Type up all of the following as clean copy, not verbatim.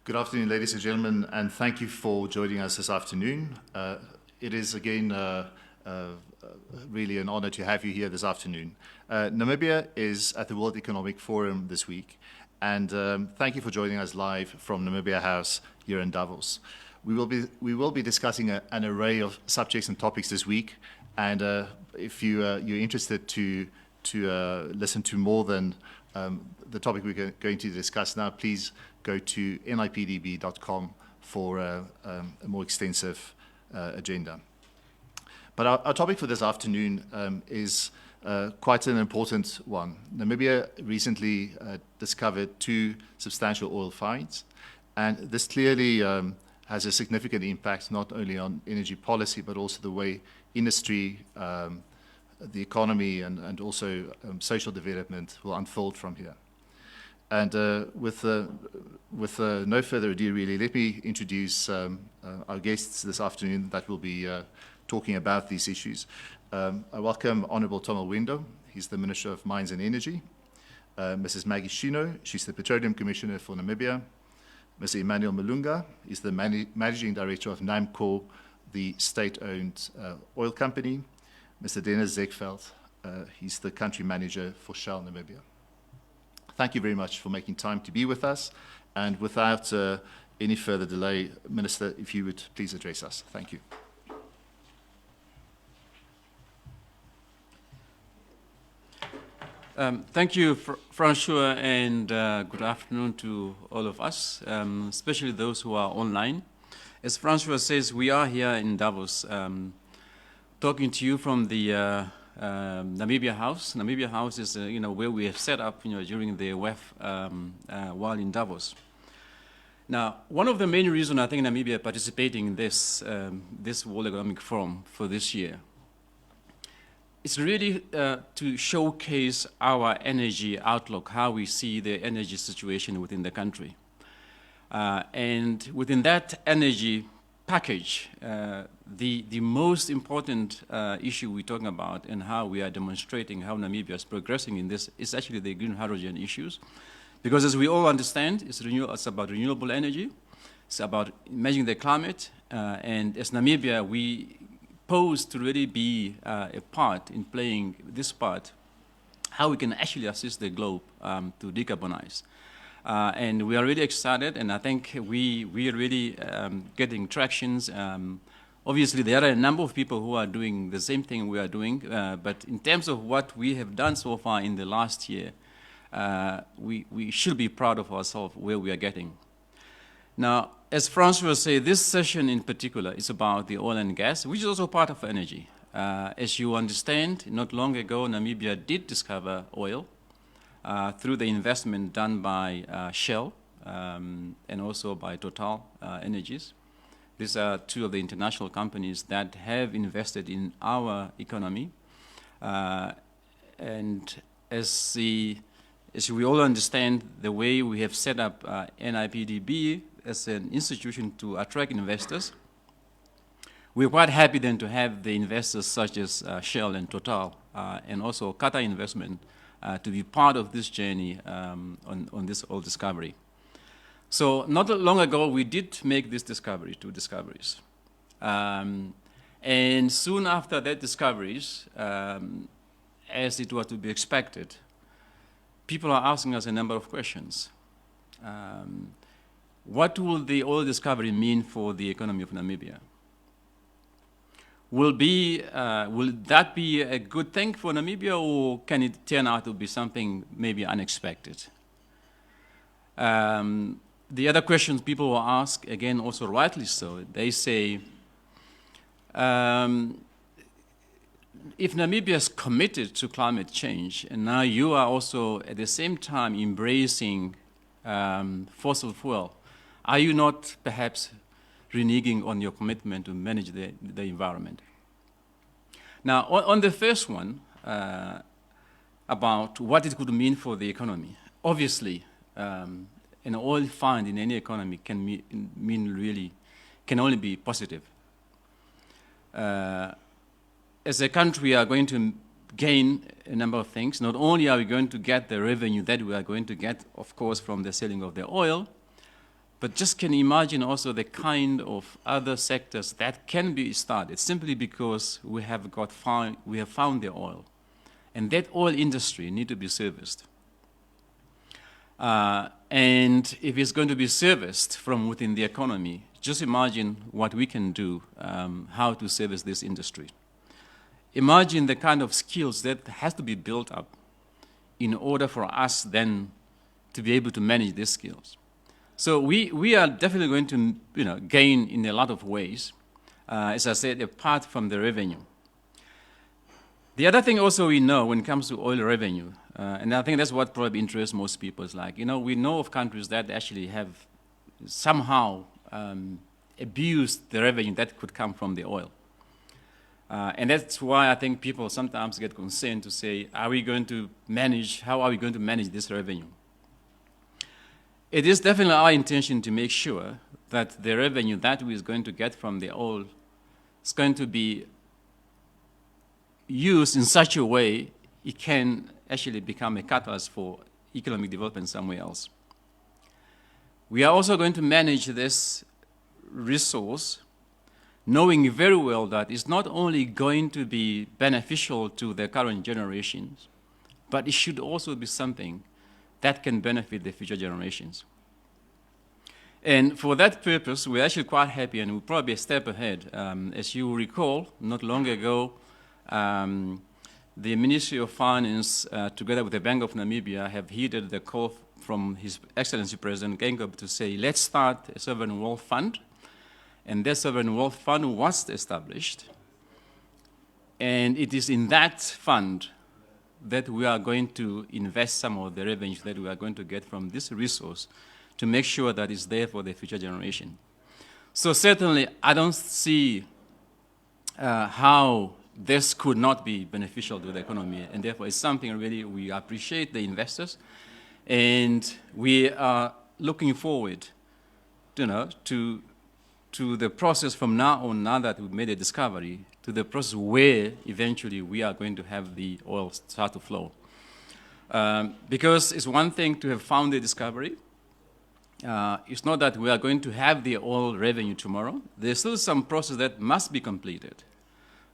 Good afternoon, ladies and gentlemen, and thank you for joining us this afternoon. It is again really an honor to have you here this afternoon. Namibia is at the World Economic Forum this week, and thank you for joining us live from Namibian House here in Davos. We will be discussing an array of subjects and topics this week, and if you're interested to listen to more than the topic we're going to discuss now, please go to nipdb.com for a more extensive agenda. But our topic for this afternoon is quite an important one. Namibia recently discovered 2 substantial oil finds, and this clearly has a significant impact not only on energy policy, but also the way industry, the economy, and also social development will unfold from here. And with no further ado, really, let me introduce our guests this afternoon that will be talking about these issues. I welcome Honourable Tom Windo. He's the Minister of Mines and Energy. Mrs. Maggie Shino, she's the Petroleum Commissioner for Namibia. Mr. Emmanuel Malunga is the Managing Director of Namco, the state-owned oil company. Mr. Dennis Zegveld, he's the Country Manager for Shell Namibia. Thank you very much for making time to be with us. And without any further delay, Minister, if you would please address us. Thank you. Thank you, Francois, and good afternoon to all of us, especially those who are online. As Francois says, we are here in Davos, talking to you from the Namibian House. Namibian House is, where we have set up, during the WEF while in Davos. Now, one of the main reasons I think Namibia participating in this World Economic Forum for this year is really to showcase our energy outlook, how we see the energy situation within the country. And within that energy package, the most important issue we're talking about and how we are demonstrating how Namibia is progressing in this is actually the green hydrogen issues. Because as we all understand, it's about renewable energy, it's about managing the climate, and as Namibia, we pose to really be a part in playing this part, how we can actually assist the globe to decarbonize. And we are really excited, and I think we are really getting tractions. Obviously, there are a number of people who are doing the same thing we are doing, but in terms of what we have done so far in the last year, we should be proud of ourselves where we are getting. Now, as Francois said, this session in particular is about the oil and gas, which is also part of energy. As you understand, not long ago, Namibia did discover oil through the investment done by Shell and also by Total Energies. These are 2 of the international companies that have invested in our economy. And as we all understand, the way we have set up NIPDB as an institution to attract investors, we're quite happy then to have the investors such as Shell and Total and also Qatar Investment to be part of this journey on this oil discovery. So not long ago, we did make this discovery, 2 discoveries. And soon after that discoveries, as it was to be expected, people are asking us a number of questions. What will the oil discovery mean for the economy of Namibia? Will that be a good thing for Namibia, or can it turn out to be something maybe unexpected? The other questions people will ask, again, also rightly so, they say, if Namibia is committed to climate change, and now you are also at the same time embracing fossil fuel, are you not perhaps reneging on your commitment to manage the environment? Now, on the first one, about what it could mean for the economy, obviously, an oil find in any economy can only be positive. As a country, we are going to gain a number of things. Not only are we going to get the revenue that we are going to get, of course, from the selling of the oil, But just can imagine also the kind of other sectors that can be started simply because we have found the oil. And that oil industry need to be serviced. And if it's going to be serviced from within the economy, just imagine what we can do, how to service this industry. Imagine the kind of skills that has to be built up in order for us then to be able to manage these skills. So we are definitely going to gain in a lot of ways, as I said, apart from the revenue. The other thing also we know when it comes to oil revenue, and I think that's what probably interests most people, is like, we know of countries that actually have somehow abused the revenue that could come from the oil. And that's why I think people sometimes get concerned to say, how are we going to manage this revenue? It is definitely our intention to make sure that the revenue that we is going to get from the oil is going to be used in such a way it can actually become a catalyst for economic development somewhere else. We are also going to manage this resource knowing very well that it's not only going to be beneficial to the current generations, but it should also be something that can benefit the future generations. And for that purpose, we're actually quite happy, and we're probably a step ahead. As you recall, not long ago, the Ministry of Finance, together with the Bank of Namibia, have heeded the call from His Excellency President Gengob to say, let's start a sovereign wealth fund. And that sovereign wealth fund was established. And it is in that fund that we are going to invest some of the revenues that we are going to get from this resource to make sure that it's there for the future generation. So certainly, I don't see how this could not be beneficial to the economy, and therefore it's something really we appreciate the investors, and we are looking forward, to the process from now on, now that we've made a discovery, to the process where eventually we are going to have the oil start to flow. Because it's one thing to have found the discovery. It's not that we are going to have the oil revenue tomorrow. There's still some process that must be completed.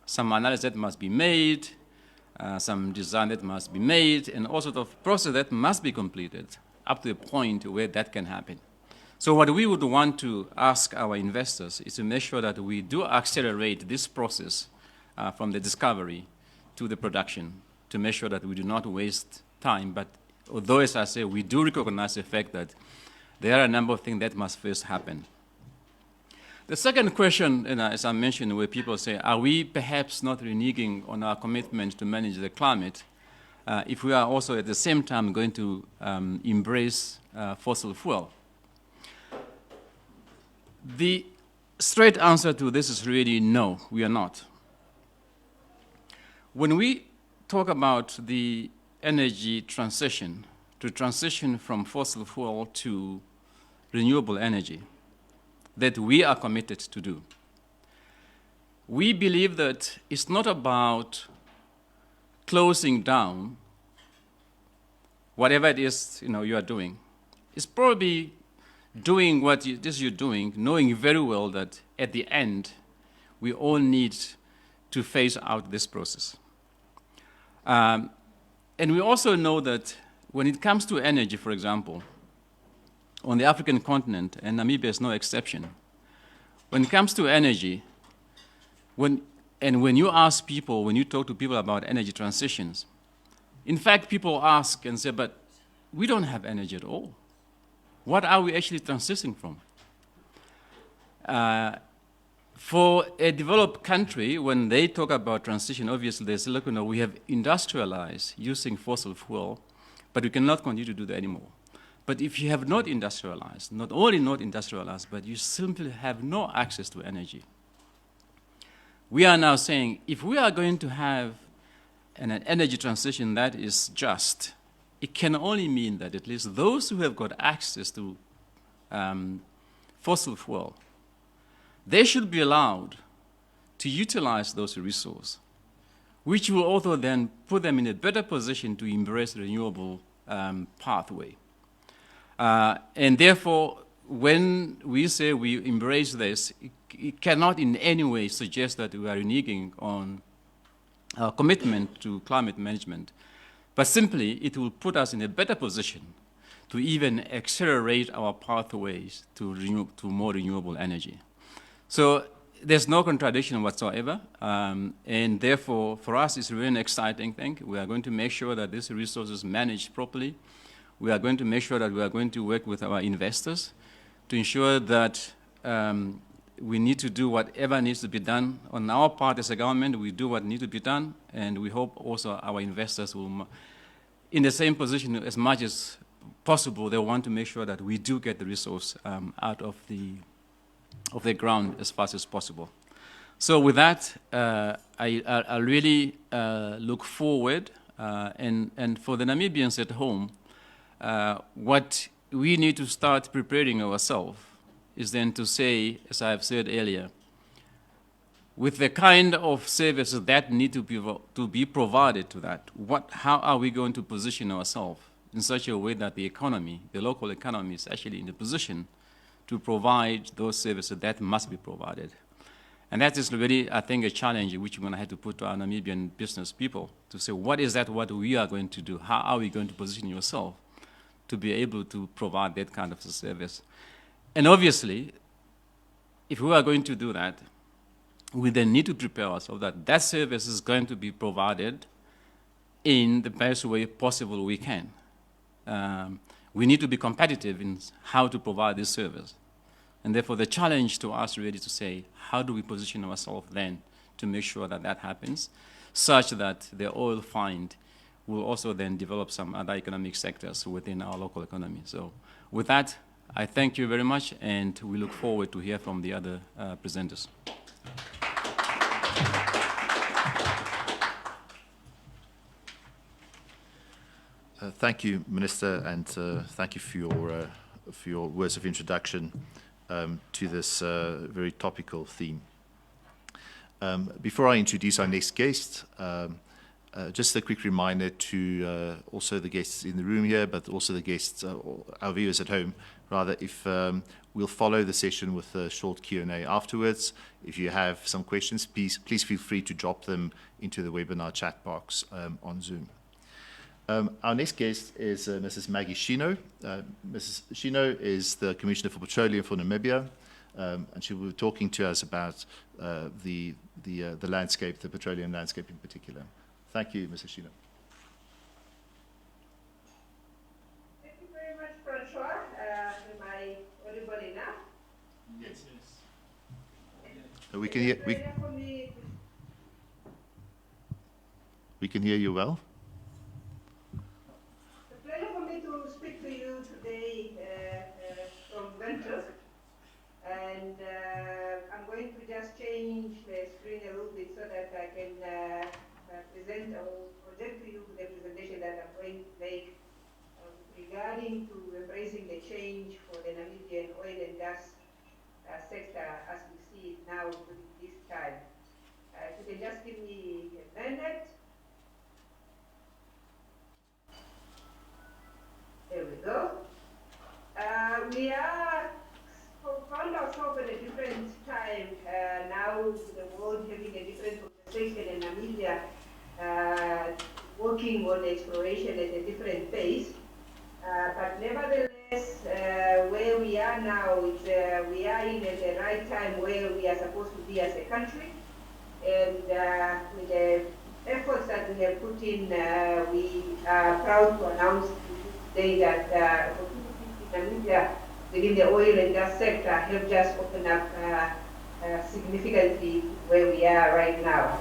Some analysis that must be made, some design that must be made, and all sorts of process that must be completed up to a point where that can happen. So what we would want to ask our investors is to make sure that we do accelerate this process from the discovery to the production, to make sure that we do not waste time. But although, as I say, we do recognize the fact that there are a number of things that must first happen. The second question, as I mentioned, where people say, are we perhaps not reneging on our commitment to manage the climate if we are also at the same time going to embrace fossil fuel? The straight answer to this is really no, we are not. When we talk about the energy transition, to transition from fossil fuel to renewable energy, that we are committed to do, we believe that it's not about closing down whatever it is you are doing. It's probably doing what you're doing, knowing very well that at the end, we all need to phase out this process. And we also know that when it comes to energy, for example, on the African continent, and Namibia is no exception, when it comes to energy, when you ask people, when you talk to people about energy transitions, in fact, people ask and say, but we don't have energy at all. What are we actually transitioning from? For a developed country, when they talk about transition, obviously they say, look, we have industrialized using fossil fuel, but we cannot continue to do that anymore. But if you have not industrialized, not only not industrialized, but you simply have no access to energy, we are now saying, if we are going to have an energy transition that is just, it can only mean that at least those who have got access to fossil fuel, they should be allowed to utilize those resources, which will also then put them in a better position to embrace the renewable pathway. And therefore, when we say we embrace this, it cannot in any way suggest that we are reneging on our commitment to climate management, but simply it will put us in a better position to even accelerate our pathways to more renewable energy. So there's no contradiction whatsoever, and therefore, for us, it's really an exciting thing. We are going to make sure that this resource is managed properly. We are going to make sure that we are going to work with our investors to ensure that we need to do whatever needs to be done. On our part as a government, we do what needs to be done, and we hope also our investors will, in the same position as much as possible, they want to make sure that we do get the resource out of the ground as fast as possible. So with that, I really look forward, and for the Namibians at home, what we need to start preparing ourselves is then to say, as I have said earlier, with the kind of services that need to be provided to that, how are we going to position ourselves in such a way that the economy, the local economy, is actually in a position to provide those services that must be provided. And that is really, I think, a challenge which we're going to have to put to our Namibian business people to say, what is that what we are going to do? How are we going to position yourself to be able to provide that kind of a service? And obviously, if we are going to do that, we then need to prepare ourselves that that service is going to be provided in the best way possible we can. We need to be competitive in how to provide this service. And therefore, the challenge to us really to say, how do we position ourselves then to make sure that that happens, such that the oil find will also then develop some other economic sectors within our local economy. So with that, I thank you very much, and we look forward to hear from the other presenters. Thank you, Minister, and thank you for your words of introduction to this very topical theme. Before I introduce our next guest, just a quick reminder to also the guests in the room here, but also the guests, our viewers at home, rather, if we'll follow the session with a short Q&A afterwards. If you have some questions, please feel free to drop them into the webinar chat box on Zoom. Our next guest is Mrs. Maggie Shino. Mrs. Shino is the Commissioner for Petroleum for Namibia, and she will be talking to us about the landscape, the petroleum landscape in particular. Thank you, Mrs. Shino. Thank you very much, Francois. Am I audible enough? Yes. We can hear. We can hear you well. And I'm going to just change the screen a little bit so that I can present or project to you the presentation that I'm going to make regarding to embracing the change for the Namibian oil and gas sector as we see it now during this time. If you can just give me a minute. There we go. We found ourselves at a different time now, the world having a different conversation, and Namibia working on exploration at a different pace. But nevertheless, where we are now, we are in at the right time where we are supposed to be as a country. And with the efforts that we have put in, we are proud to announce today that Namibia within the oil and gas sector have just opened up significantly where we are right now.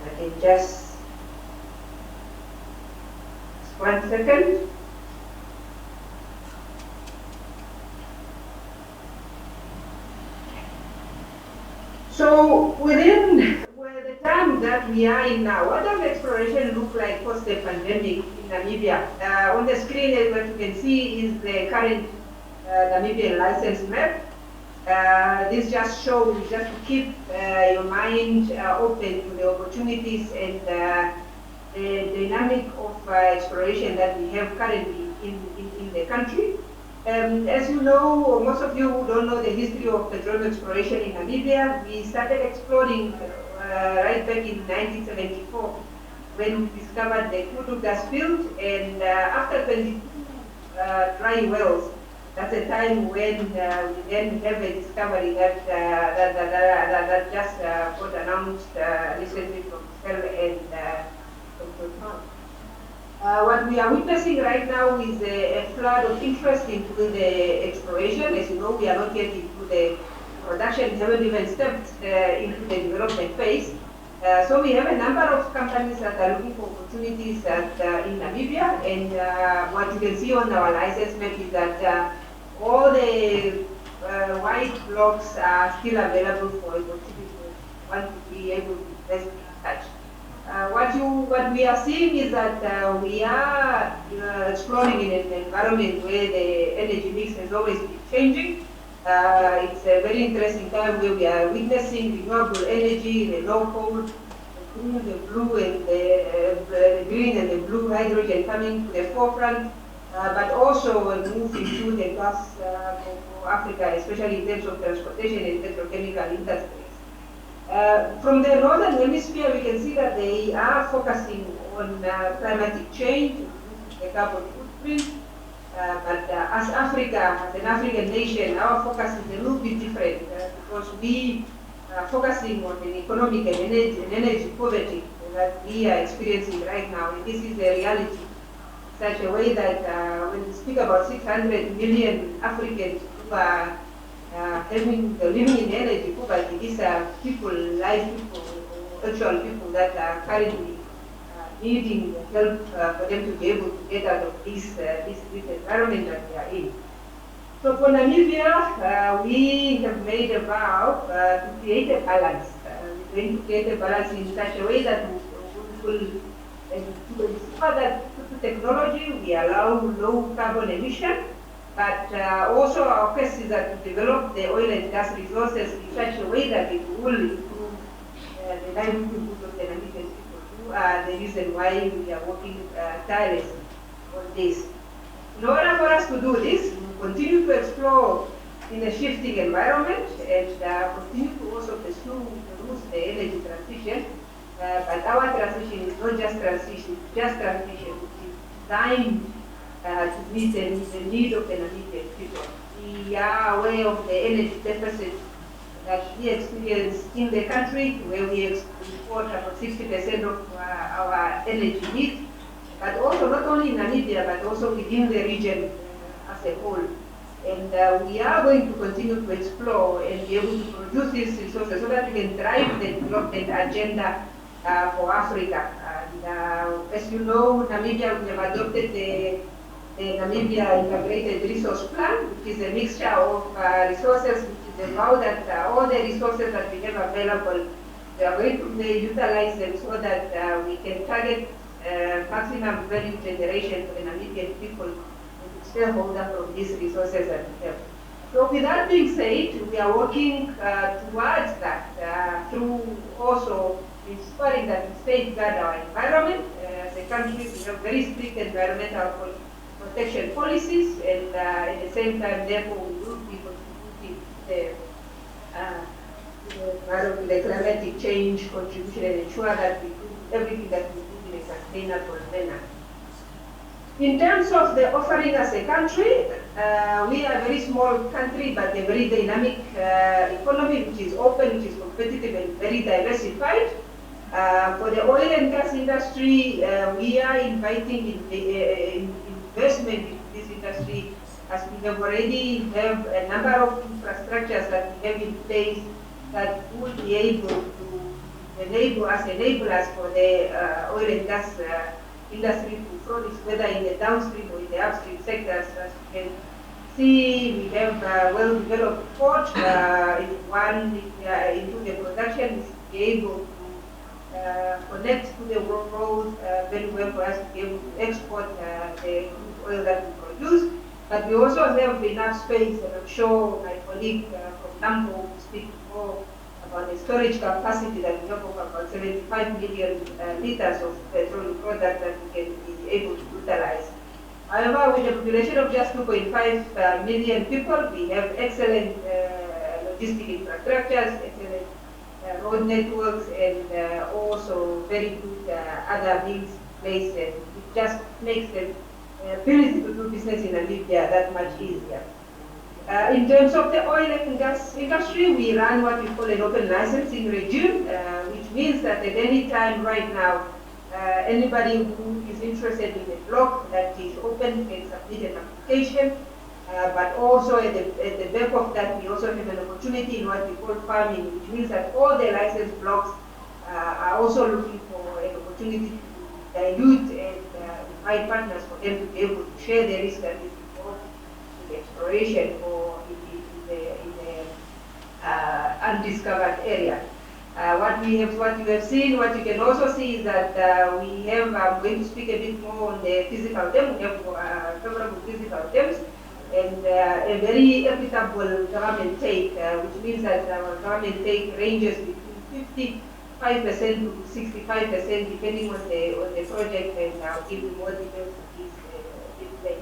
I can just 1 second. So within the time that we are in now, what does exploration look like post the pandemic in Namibia? On the screen, what you can see is the current Namibian license map. This just shows, just to keep your mind open to the opportunities and the dynamic of exploration that we have currently in the country. As you know, or most of you don't know the history of petroleum exploration in Namibia. We started exploring right back in 1974 when we discovered the Kudu gas field, and after 22 dry wells, that's a time when we then have a discovery that just got announced recently from Shell and Dr. Tom. What we are witnessing right now is a flood of interest into the exploration. As you know, we are not yet into the production, we haven't even stepped into the development phase. So we have a number of companies that are looking for opportunities in Namibia, and what you can see on our license map is that all the white blocks are still available for opportunities who want to be able to invest in such. What we are seeing is that we are exploring in an environment where the energy mix has always been changing. It's a very interesting time where we are witnessing renewable energy, the low coal, the blue and the green and the blue hydrogen coming to the forefront, but also a move into the gas for Africa, especially in terms of transportation and petrochemical industries. From the northern hemisphere, we can see that they are focusing on climatic change, the carbon footprint. But as Africa, as an African nation, our focus is a little bit different because we are focusing on an economic and energy poverty that we are experiencing right now. And this is a reality, such a way that when we speak about 600 million Africans who are living in energy poverty, these are people, live people, actual people that are currently needing help for them to be able to get out of this environment that we are in. So for Namibia, we have made a vow to create a balance. We're going to create a balance in such a way that we will ensure that through technology we allow low carbon emission, but also our quest is that to develop the oil and gas resources in such a way that it will improve the livelihood of the Namibian people. The reason why we are working tirelessly on this. In order for us to do this, we continue to explore in a shifting environment and continue to also pursue the energy transition. But our transition is not just transition, which is designed to meet the need of the Namibian people. We are aware of the energy deficit that we experience in the country, where we export about 60% of our energy needs, but also not only in Namibia, but also within the region as a whole. And we are going to continue to explore and be able to produce these resources so that we can drive the development agenda for Africa. And, as you know, Namibia, we have adopted the Namibia Integrated Resource Plan, which is a mixture of resources, which is about that all the resources that we have available, we are going to utilize them so that we can target maximum value generation for the Namibian people and shareholder from these resources that we have. So with that being said, we are working towards that through also ensuring that we safeguard our environment. As a country, we have very strict environmental protection policies, and at the same time, therefore, we will be contributing to the climatic change contribution and ensure that we do everything that we do in a sustainable manner. In terms of the offering as a country, we are a very small country, but a very dynamic economy, which is open, which is competitive, and very diversified. For the oil and gas industry, we are inviting investment into this industry, as we have already have a number of infrastructures that we have in place that will be able to enable us for the oil and gas industry to flourish, whether in the downstream or in the upstream sectors. As you can see, we have well-developed port into the production, is be able to connect to the world very well for us to be able to export the crude oil that we produce. But we also have enough space, and I'm sure my colleague from Namco will speak more about the storage capacity that we have of about 75 million liters of petroleum product that we can be able to utilize. However, with a population of just 2.5 million people, we have excellent logistic infrastructures, excellent road networks, and also very good other means placed. And it just makes the ability to do business in Namibia that much easier. In terms of the oil and gas industry, we run what we call an open licensing regime, which means that at any time right now, anybody who is interested in a block that is open can submit an application. But also at the back of that, we also have an opportunity in what we call farming, which means that all the licensed blocks are also looking for an opportunity to dilute and invite partners for them to be able to share the risk that is involved in the exploration or in the undiscovered area. What you have seen, what you can also see is that we have, I'm going to speak a bit more on the physical terms. We have favorable physical terms and a very equitable government take, which means that our government take ranges between 55% to 65%, depending on the project, and I'll give you more details of this later.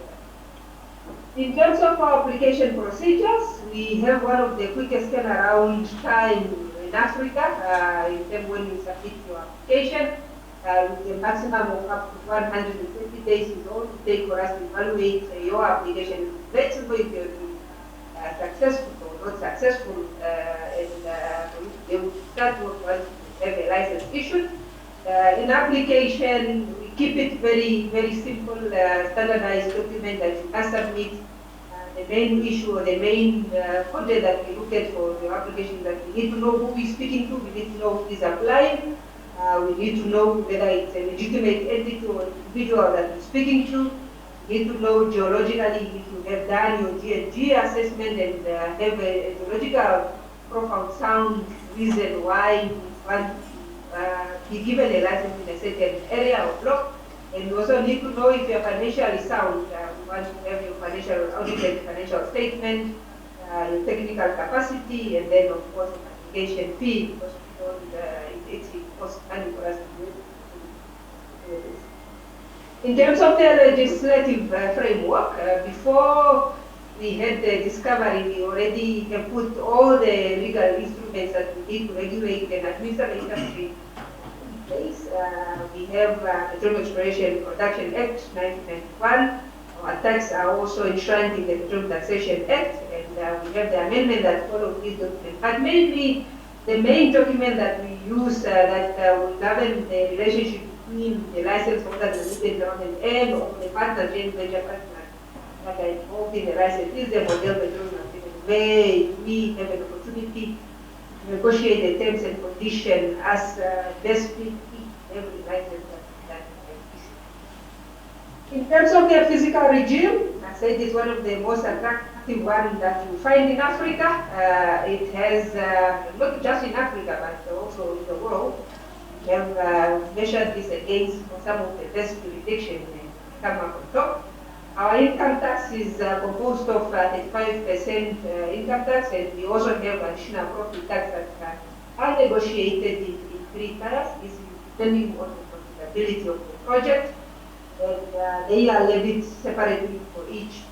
In terms of our application procedures, we have one of the quickest turnaround time in Africa, in terms when you submit your application, with the maximum of up to 120 days is all it takes for us to evaluate your application. Let's know if you're successful or not successful, and they will start work once you have a license issued. In application, we keep it very, very simple, standardized document that you can submit. The main issue or the main content that we look at for your application is that we need to know who we're speaking to, we need to know who is applying, we need to know whether it's a legitimate entity or individual that we're speaking to. We need to know geologically if you have done your G&G assessment and have a geological profile sound reason why you want to be given a license in a certain area or block. And we also need to know if you're financially sound. We want to have your financial audited financial statement, your technical capacity, and then of course the application fee, because we don't, it costs money for us to do this. In terms of the legislative framework, before we had the discovery, we already have put all the legal instruments that we need to regulate and administer the industry in place. We have the Petroleum Exploration Production Act 1991. Our tax are also enshrined in the Petroleum Taxation Act, and we have the amendment that follows this document. But mainly, the main document that we use that will govern the relationship between the license holder, the Namibian government, and or the partners, joint venture partners that are involved in the license is the model petroleum agreement, where we have an opportunity to negotiate the terms and conditions as best fit every license that is issued. In terms of the physical regime, I said it's one of the most attractive ones that you find in Africa. It has, not just in Africa, but also in the world. We have measured this against some of the best jurisdictions and come up on top. Our income tax is composed of 35% income tax, and we also have additional profit tax that are negotiated in 3 tiers. This is depending on the profitability of the project, and they are levied separately for each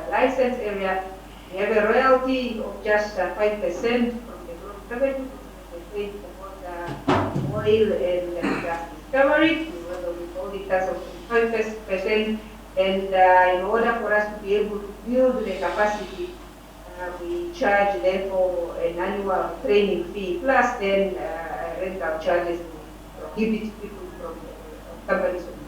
license area. We have a royalty of just 5% from the gross revenue, which is oil and gas discovery. We have a withholding tax of 5%, and in order for us to be able to build the capacity, we charge therefore an annual training fee plus then rental charges to prohibit people from companies from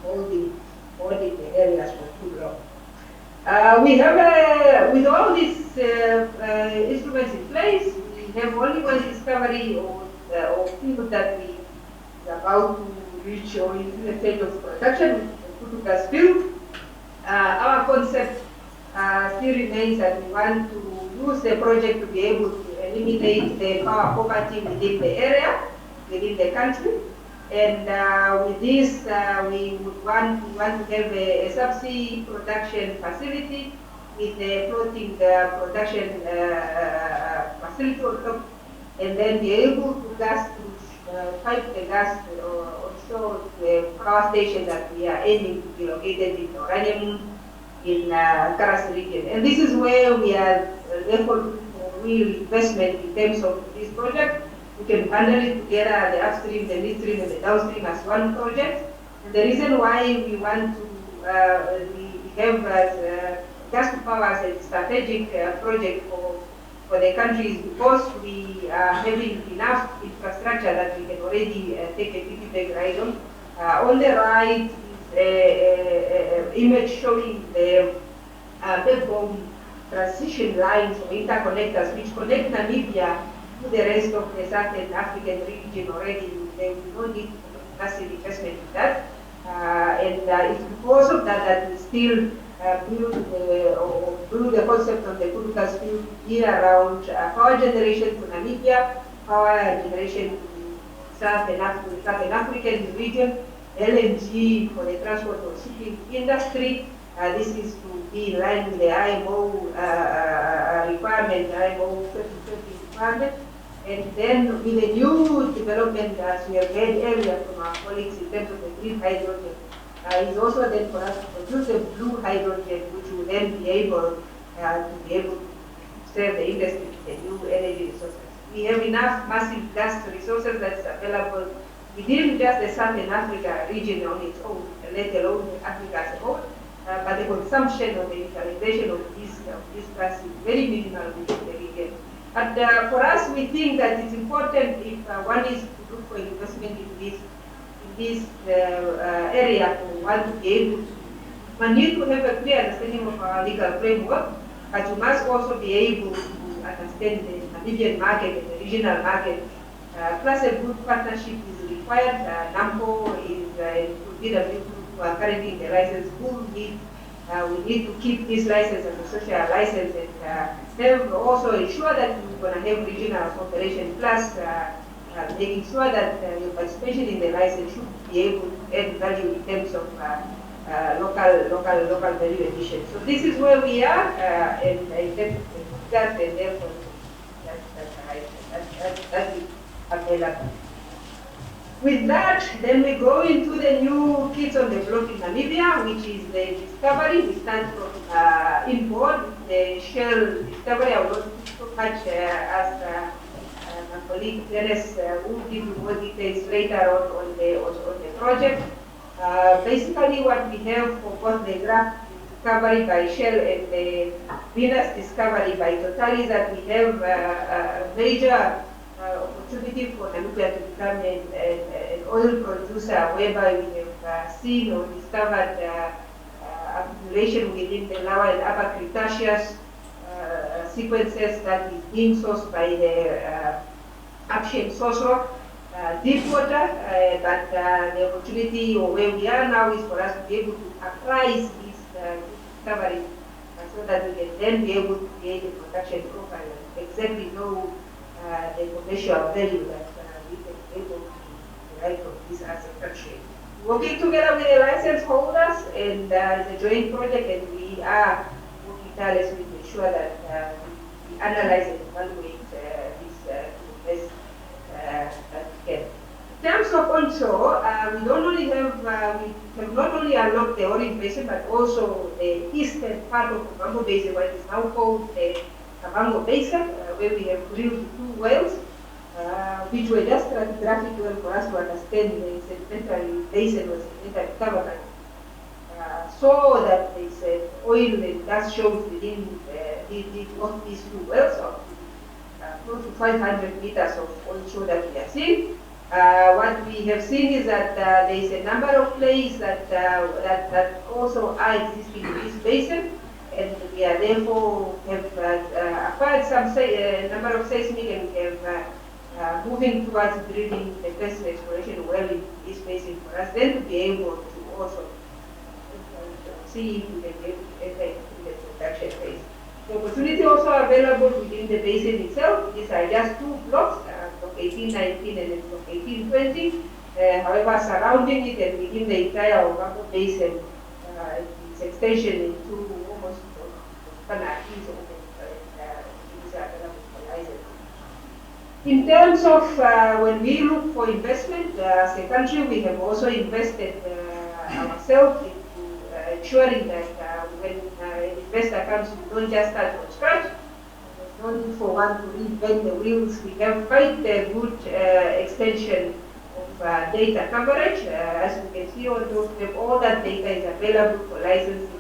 holding the areas for too long. We have, with all these instruments in place, we have only one discovery or field that we are about to reach or into the stage of production, the Kutu gas field. Our concept still remains that we want to use the project to be able to eliminate the power poverty within the area, within the country. And with this, we would want to have a subsea production facility with a floating production facility on top, and then be able to pipe the gas onshore to a power station that we are aiming to be located in the Oranian in Karas region. And this is where we are therefore looking for real investment in terms of this project. We can bundle it together, the upstream, the midstream, and the downstream as one project. And the reason why we want to we have gas to power as a strategic project for the country is because we are having enough infrastructure that we can already take a piggyback ride on. On the right is an image showing the backbone transition lines or interconnectors which connect Namibia to the rest of the Southern African region already. There will no need for massive investment in that. And it's because of that that we still build the concept of the Kudukas field here around power generation to Namibia, power generation to Southern African region, LNG for the transport or shipping industry. This is to be in line with the IMO requirement, IMO 2030 requirement. And then with the new development, as we have heard earlier from our colleagues in terms of the green hydrogen, is also then for us to produce a blue hydrogen, which will then be able to serve the industry with the new energy resources. We have enough massive gas resources that's available within just the Southern Africa region on its own, let alone Africa as a whole. But the consumption or the utilization of this gas is very minimal within the region. But for us, we think that it's important if one is to look for investment in this area for one to be able to. One need to have a clear understanding of our legal framework, but you must also be able to understand the Namibian market and the regional market. Plus, a good partnership is required. Namco is DW who are currently in the license. We need to keep this license as a social license and also ensure that we're going to have regional cooperation, plus making sure that your participation in the license should be able to add value in terms of local value addition. So this is where we are, and therefore that's available. With that, then we go into the new kids on the block in Namibia, which is the discovery. We start from inboard, the shell discovery. I will not speak so much as my colleague Dennis will give you more details later on the project. Basically, what we have for both the Graph discovery by Shell and the Venus discovery by Total is that we have a major opportunity for Namibia to become an oil producer, whereby we have seen or discovered accumulation within the lower and upper Cretaceous sequences that is being sourced by the upstream source rock, deep water, but the opportunity or where we are now is for us to be able to apprise these discoveries so that we can then be able to create a production profile and exactly know the commercial value that we can be able to derive from this as a country. Working together with the license holders and the joint project, and we are working tirelessly to ensure that we analyze and evaluate this best that we can. In terms of onshore, we have not only unlocked the Orange Basin, but also the eastern part of the Kavango Basin, what is now called the Kavango Basin, where we have drilled 2 wells, which were just stratigraphic well for us to understand the sedimentary basin was sedimentary coverage. So that there is oil and gas shows within both these 2 wells, of close to 500 meters of oil show that we have seen. What we have seen is that there is a number of plays that also are existing in this basin, and we are therefore have acquired some number of seismic and have moving towards drilling the first exploration well in this basin for us, then to be able to also see if we can get enter into the production phase. The opportunity also available within the basin itself. These are just 2 blocks, Block 1819 and then Block 1820. However, surrounding it and within the entire Okavango Basin, its extension into almost Panaki is open. In terms of when we look for investment, as a country, we have also invested ourselves into ensuring that when investor comes, we don't just start from scratch. There's no need for one to reinvent the wheels. We have quite a good extension of data coverage. As you can see on those web, all that data is available for licensing.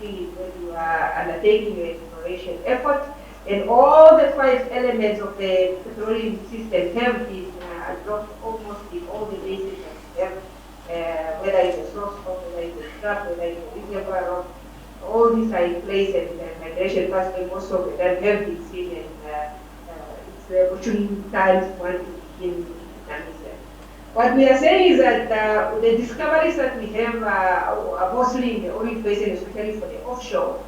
When you are undertaking your exploration effort, and all the 5 elements of the petroleum system have been addressed almost in all the basins that we have, whether it's a source rock, whether it's a trap, whether it's a reservoir rock, all these are in place, and migration pathway, most of them have been seen, and it's the opportune time for one to begin Namibia. What we are saying is that the discoveries that we have are mostly in the Orange Basin, especially for the offshore.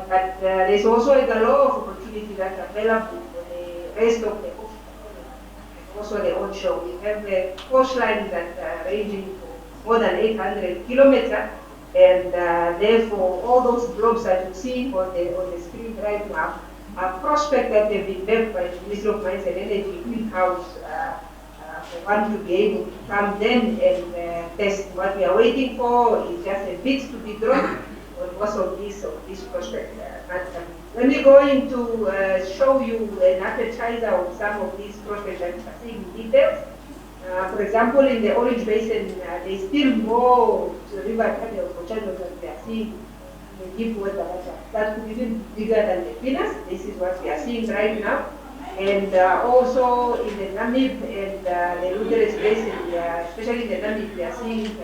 But there's also a galore of opportunity that's available for the rest of the offshore and also the onshore. We have coastlines that are ranging for more than 800 kilometers, and therefore all those blobs that you see on the screen right now are prospects that have been left by the Ministry of Mines and Energy in-house for one to be able to come then and test. What we are waiting for is just a bit to be drawn on most of these prospects. Let me go into show you an appetizer of some of these prospects that we are seeing in details. For example, in the Orange Basin, there's still more river channels or channels that we are seeing in the deep water that could even be bigger than the Venus. This is what we are seeing right now. And also in the Namib and the Luderes Basin, especially in the Namib, we are seeing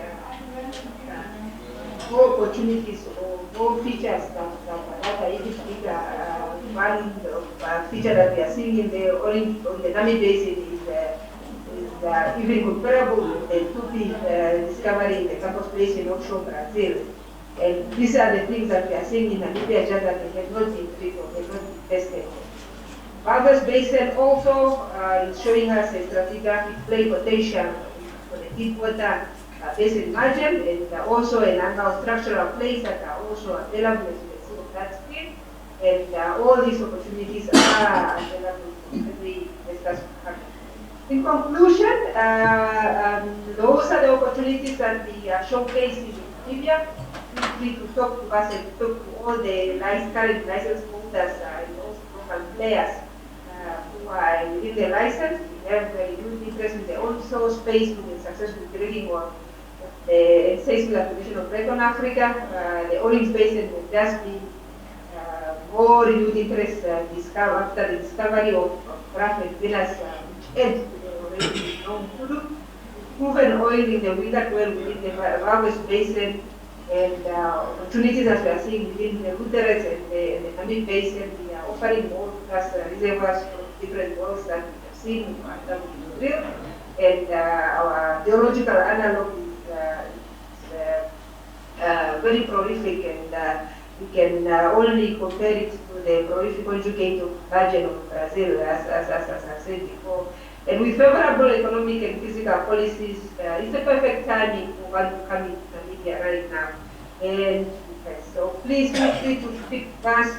more opportunities or more features that are even bigger. One feature that we are seeing in the Namib Basin is even comparable with the Tupi discovery in the Campos Basin offshore Brazil. And these are the things that we are seeing in Namibia, just that they have not been treated or they have not been tested. Davos Basin also is showing us a stratigraphic play potential for the deep water basin margin, and also a number of structural plays that are also available, as you can see on that screen. And all these opportunities are available for every investor. In conclusion, those are the opportunities that we showcase in Namibia. Feel free to talk to us and talk to all the current license holders and also local players who are within the license. We have a huge interest in the onshore space with the successful drilling of the seismic activation of Recon Africa. The Orange Basin will just be more renewed interest after the discovery of Graf and Venus, which ends with the already known Kudu. Proven oil in the Wheeler well within the Davos Basin, and opportunities as we are seeing within the Luderes and the Namib Basin. We are offering more gas reservoirs from different wells that we have seen that we drill, and our geological analog is very prolific, and we can only compare it to the prolific conjugate of virgin of Brazil, as I said before. And with favorable economic and physical policies, it's the perfect timing for one to come into Namibia right now. And so please feel free to speak to us.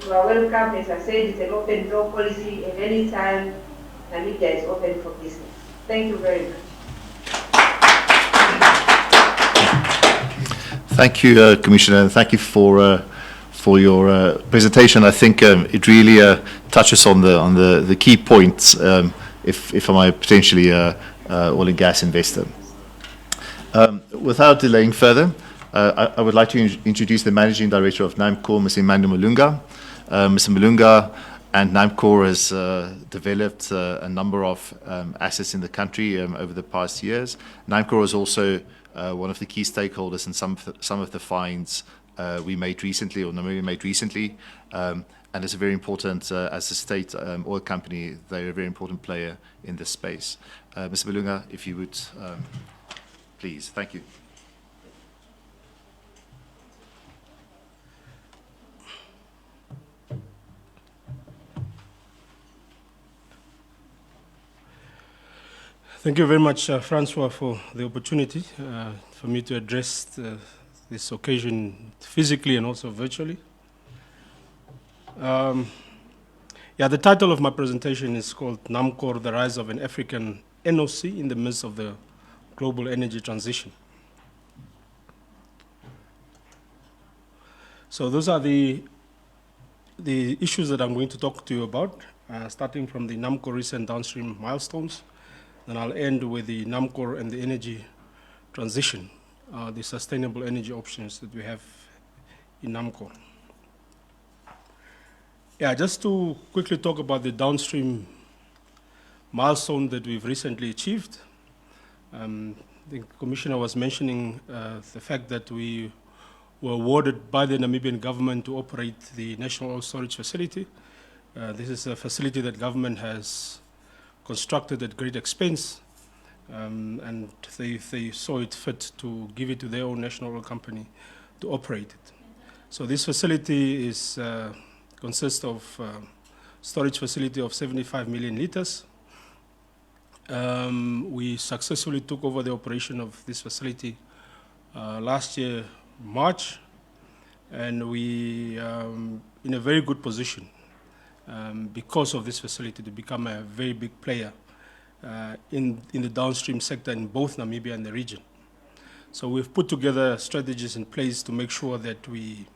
You are welcome. As I said, it's an open door policy, and anytime Namibia is open for business. Thank you very much. Thank you, Commissioner, and thank you for your presentation. I think it really touches on the key points. If I'm a potentially oil and gas investor. Without delaying further, I would like to introduce the Managing Director of Namco, Mr. Emmanuel Malunga. Mr. Malunga and Namco has developed a number of assets in the country over the past years. Namco is also one of the key stakeholders in some of the finds we made recently, or Namibia made recently. And it's a very important, as a state oil company, they're a very important player in this space. Mr. Malunga, if you would, please. Thank you. Thank you very much, Francois, for the opportunity for me to address this occasion physically and also virtually. The title of my presentation is called Namco, the Rise of an African NOC in the Midst of the Global Energy Transition. So those are the issues that I'm going to talk to you about, starting from the Namco recent downstream milestones. Then I'll end with the Namco and the energy transition, the sustainable energy options that we have in Namco. Yeah, just to quickly talk about the downstream milestone that we've recently achieved. The Commissioner was mentioning the fact that we were awarded by the Namibian government to operate the National Oil Storage Facility. This is a facility that government has constructed at great expense, and they saw it fit to give it to their own national oil company to operate it. So this facility is consists of storage facility of 75 million liters. We successfully took over the operation of this facility last year, March, and we in a very good position because of this facility to become a very big player in the downstream sector in both Namibia and the region. So we've put together strategies in place to make sure that we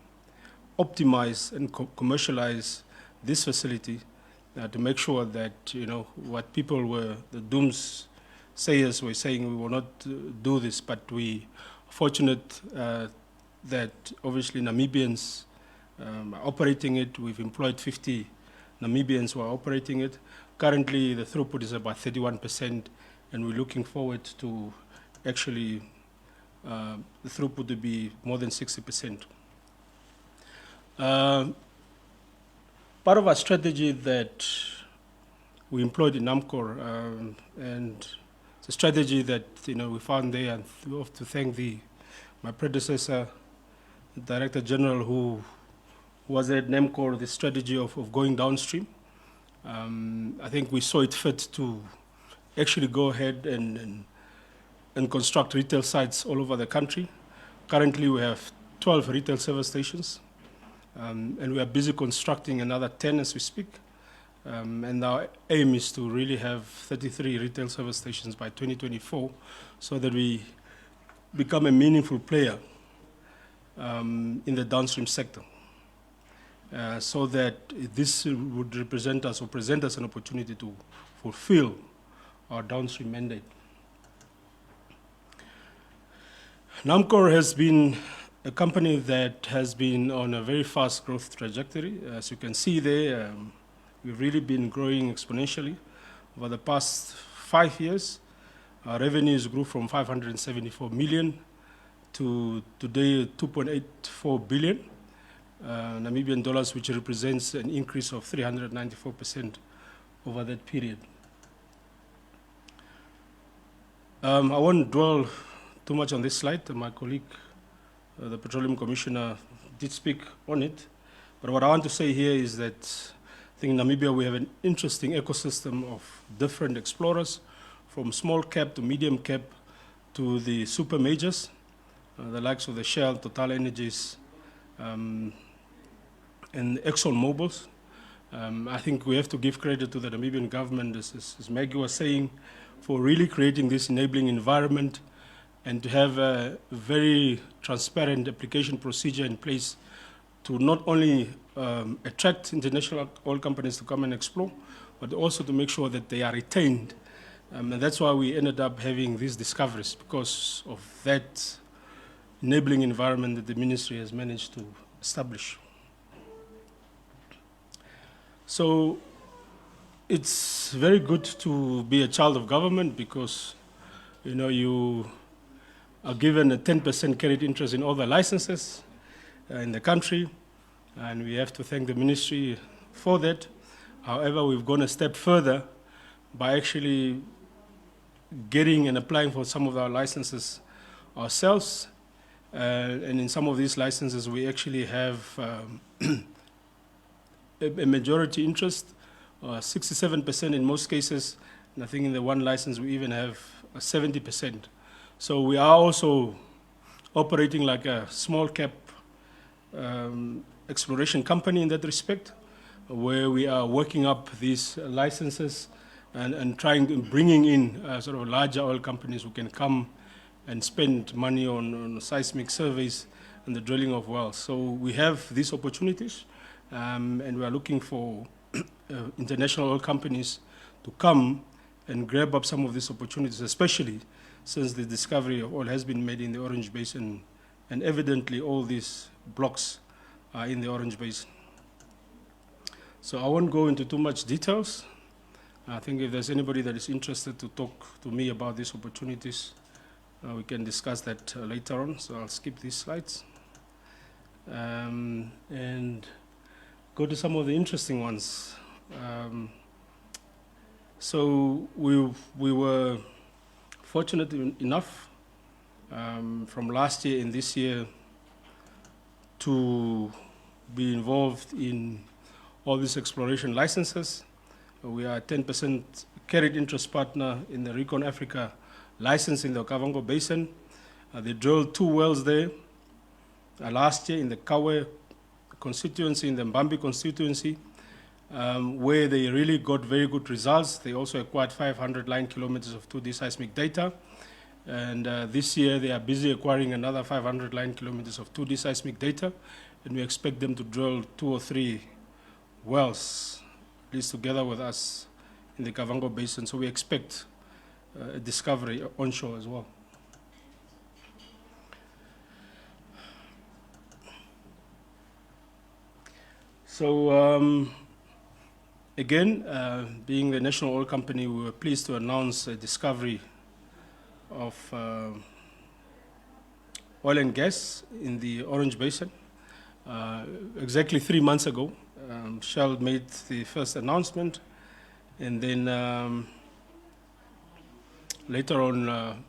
optimize and commercialize this facility to make sure that, what people were, the doomsayers were saying, we will not do this, but we are fortunate that obviously Namibians are operating it. We've employed 50 Namibians who are operating it. Currently, the throughput is about 31%, and we're looking forward to actually the throughput to be more than 60%. Part of our strategy that we employed in Namco, and it's a strategy that we found there, and we have to thank my predecessor, the Director General, who was at Namco, the strategy of going downstream. I think we saw it fit to actually go ahead and construct retail sites all over the country. Currently, we have 12 retail service stations. And we are busy constructing another 10 as we speak. And our aim is to really have 33 retail service stations by 2024 so that we become a meaningful player in the downstream sector. So that this would represent us or present us an opportunity to fulfill our downstream mandate. Namco has been a company that has been on a very fast growth trajectory. As you can see there, we've really been growing exponentially. Over the past 5 years, our revenues grew from 574 million to today 2.84 billion Namibian dollars, which represents an increase of 394% over that period. I won't dwell too much on this slide. My colleague, the Petroleum Commissioner, did speak on it. But what I want to say here is that I think in Namibia we have an interesting ecosystem of different explorers, from small cap to medium cap to the super majors, the likes of the Shell, Total Energies, and Exxon Mobil's. I think we have to give credit to the Namibian government, as Maggie was saying, for really creating this enabling environment and to have a very transparent application procedure in place to not only attract international oil companies to come and explore, but also to make sure that they are retained. And that's why we ended up having these discoveries, because of that enabling environment that the ministry has managed to establish. So it's very good to be a child of government, because you are given a 10% carried interest in all the licenses in the country, and we have to thank the ministry for that. However, we've gone a step further by actually getting and applying for some of our licenses ourselves, and in some of these licenses we actually have a majority interest, 67% in most cases, and I think in the one license we even have 70%. So we are also operating like a small cap exploration company in that respect, where we are working up these licenses and trying to bringing in sort of larger oil companies who can come and spend money on seismic surveys and the drilling of wells. So we have these opportunities, and we are looking for international oil companies to come and grab up some of these opportunities, especially since the discovery of oil has been made in the Orange Basin, and evidently all these blocks are in the Orange Basin. So I won't go into too much details. I think if there's anybody that is interested to talk to me about these opportunities, we can discuss that later on. So I'll skip these slides and go to some of the interesting ones. So we were fortunate enough from last year and this year to be involved in all these exploration licenses. We are a 10% carried interest partner in the Recon Africa license in the Okavango Basin. They drilled 2 wells there last year in the Kawe constituency, in the Mbambi constituency, where they really got very good results. They also acquired 500 line kilometers of 2D seismic data. And this year they are busy acquiring another 500 line kilometers of 2D seismic data. And we expect them to drill 2 or 3 wells, at least together with us in the Kavango Basin. So we expect a discovery onshore as well. So again, being the national oil company, we were pleased to announce a discovery of oil and gas in the Orange Basin. Exactly 3 months ago, Shell made the first announcement, and then later on,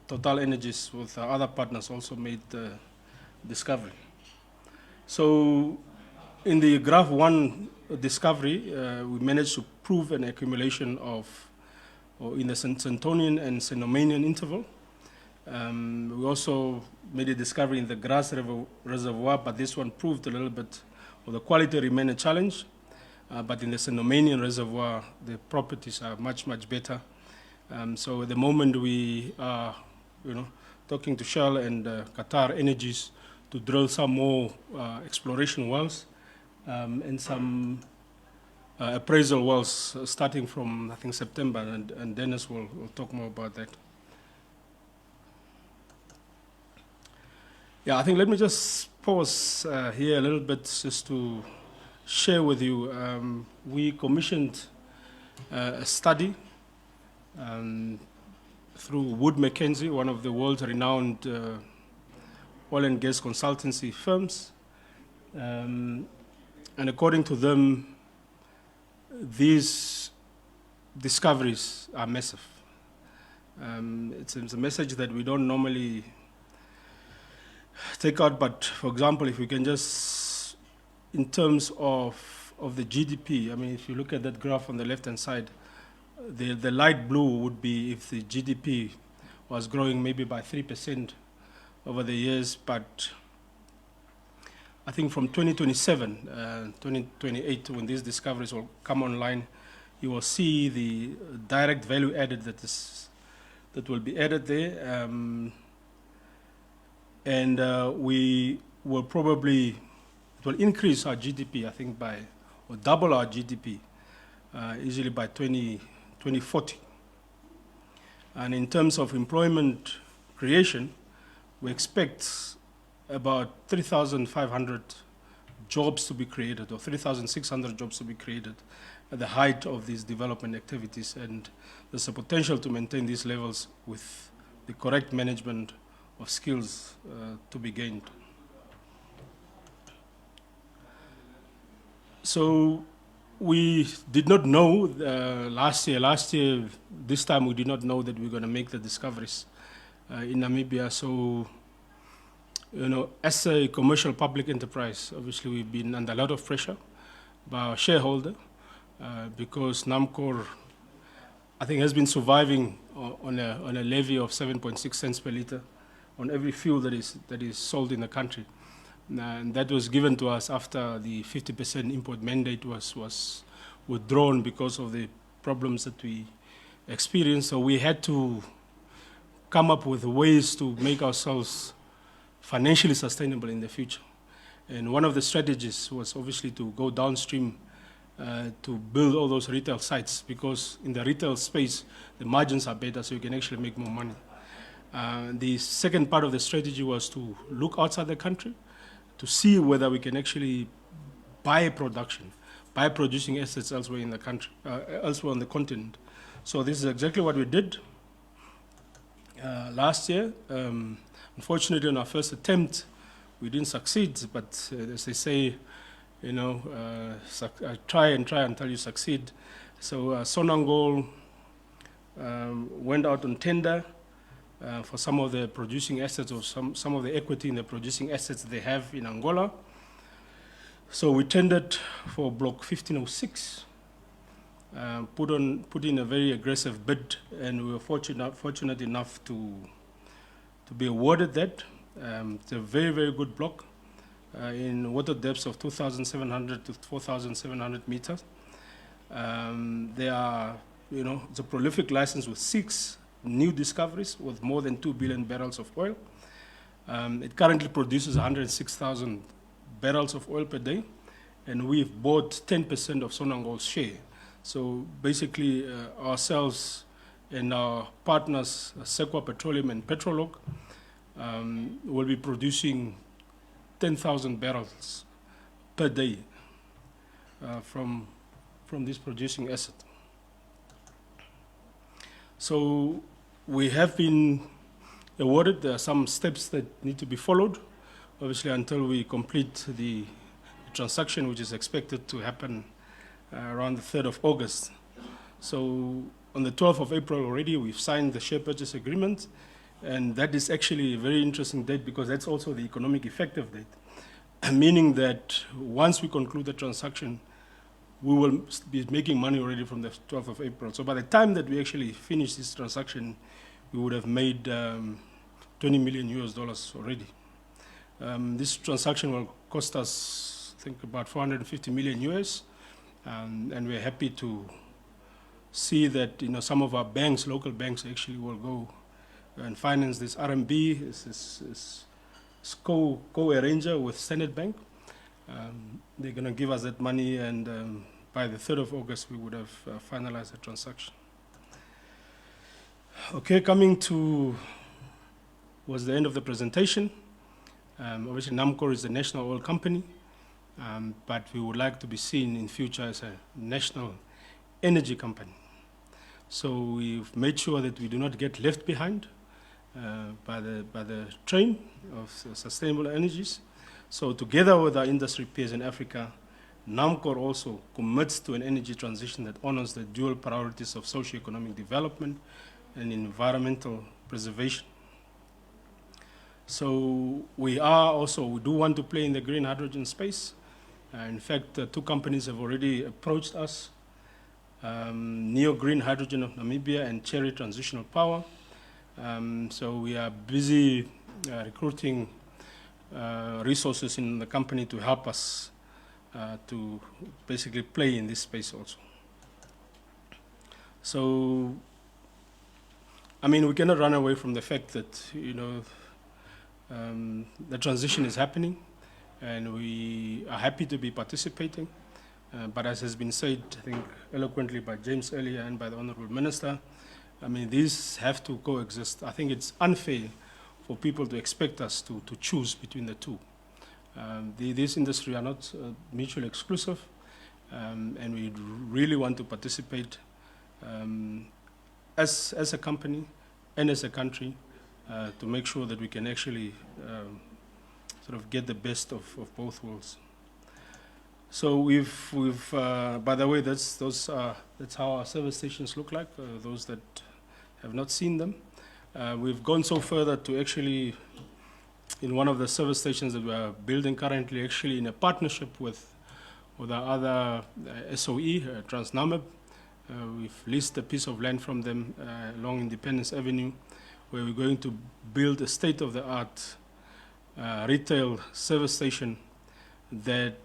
Total Energies with our other partners also made the discovery. So in the Graph 1 discovery, we managed to prove an accumulation of, or in the Santonian and Cenomanian interval. We also made a discovery in the Grass Reservoir, but this one proved a little bit, well, the quality remained a challenge. But in the Cenomanian Reservoir, the properties are much, much better. So at the moment we are, talking to Shell and Qatar Energies to drill some more exploration wells and some appraisal wells starting from, I think, September, and Dennis will talk more about that. Yeah, I think let me just pause here a little bit just to share with you. We commissioned a study through Wood Mackenzie, one of the world's renowned oil and gas consultancy firms. And according to them, these discoveries are massive. It's a message that we don't normally take out, but for example, if we can just, in terms of the GDP, I mean, if you look at that graph on the left-hand side, the light blue would be if the GDP was growing maybe by 3% over the years, but I think from 2027, 2028, when these discoveries will come online, you will see the direct value added that will be added there. And we will probably, it will increase our GDP, I think, or double our GDP, easily by 2040. And in terms of employment creation, we expect about 3,500 jobs to be created, or 3,600 jobs to be created at the height of these development activities. And there's a potential to maintain these levels with the correct management of skills to be gained. So we did not know last year, this time we did not know that we were going to make the discoveries in Namibia. So, as a commercial public enterprise, obviously we've been under a lot of pressure by our shareholder because Namco, I think, has been surviving on a levy of 7.6 cents per liter on every fuel that is sold in the country. And that was given to us after the 50% import mandate was withdrawn because of the problems that we experienced. So we had to come up with ways to make ourselves financially sustainable in the future. And one of the strategies was obviously to go downstream to build all those retail sites, because in the retail space, the margins are better, so you can actually make more money. The second part of the strategy was to look outside the country to see whether we can actually buy production, buy producing assets elsewhere in the country, elsewhere on the continent. So this is exactly what we did last year. Unfortunately, on our first attempt, we didn't succeed, but as they say, you know, try until you succeed. So Sonangol went out on tender for some of the producing assets, or some of the equity in the producing assets they have in Angola. So we tendered for Block 1506, put in a very aggressive bid, and we were fortunate enough to be awarded that. It's a very, very good block in water depths of 2,700 to 4,700 meters. They are, you know, it's a prolific license with 6 new discoveries with more than 2 billion barrels of oil. It currently produces 106,000 barrels of oil per day, and we've bought 10% of Sonangol's share. So basically, ourselves and our partners, Sekwa Petroleum and Petrolog, will be producing 10,000 barrels per day from this producing asset. So we have been awarded. There are some steps that need to be followed, obviously, until we complete the transaction, which is expected to happen around the 3rd of August. So on the 12th of April already, we've signed the share purchase agreement, and that is actually a very interesting date because that's also the economic effective date, meaning that once we conclude the transaction, we will be making money already from the 12th of April. So by the time that we actually finish this transaction, we would have made $20 million already. This transaction will cost us, I think, about $450 million, and we're happy to see that, you know, some of our banks, local banks, actually will go and finance this. RMB is co-arranger with Standard Bank. They're going to give us that money, and by the 3rd of August, we would have finalized the transaction. Okay, coming to was the end of the presentation. Obviously, Namco is a national oil company, but we would like to be seen in future as a national energy company. So we've made sure that we do not get left behind by the train of sustainable energies. So together with our industry peers in Africa, Namco also commits to an energy transition that honors the dual priorities of socio-economic development and environmental preservation. So we do want to play in the green hydrogen space. In fact, 2 companies have already approached us, Neo Green Hydrogen of Namibia and Cherry Transitional Power. So we are busy recruiting resources in the company to help us to basically play in this space also. So, I mean, we cannot run away from the fact that, you know, the transition is happening, and we are happy to be participating. But as has been said, I think, eloquently by James earlier and by the Honourable Minister, I mean, these have to coexist. I think it's unfair for people to expect us to choose between the two. These industries are not mutually exclusive, and we really want to participate as a company and as a country to make sure that we can actually sort of get the best of both worlds. So we've by the way, that's how our service stations look like, those that have not seen them. We've gone so further to actually, in one of the service stations that we are building currently, actually in a partnership with our other SOE, TransNamib, we've leased a piece of land from them along Independence Avenue, where we're going to build a state-of-the-art retail service station that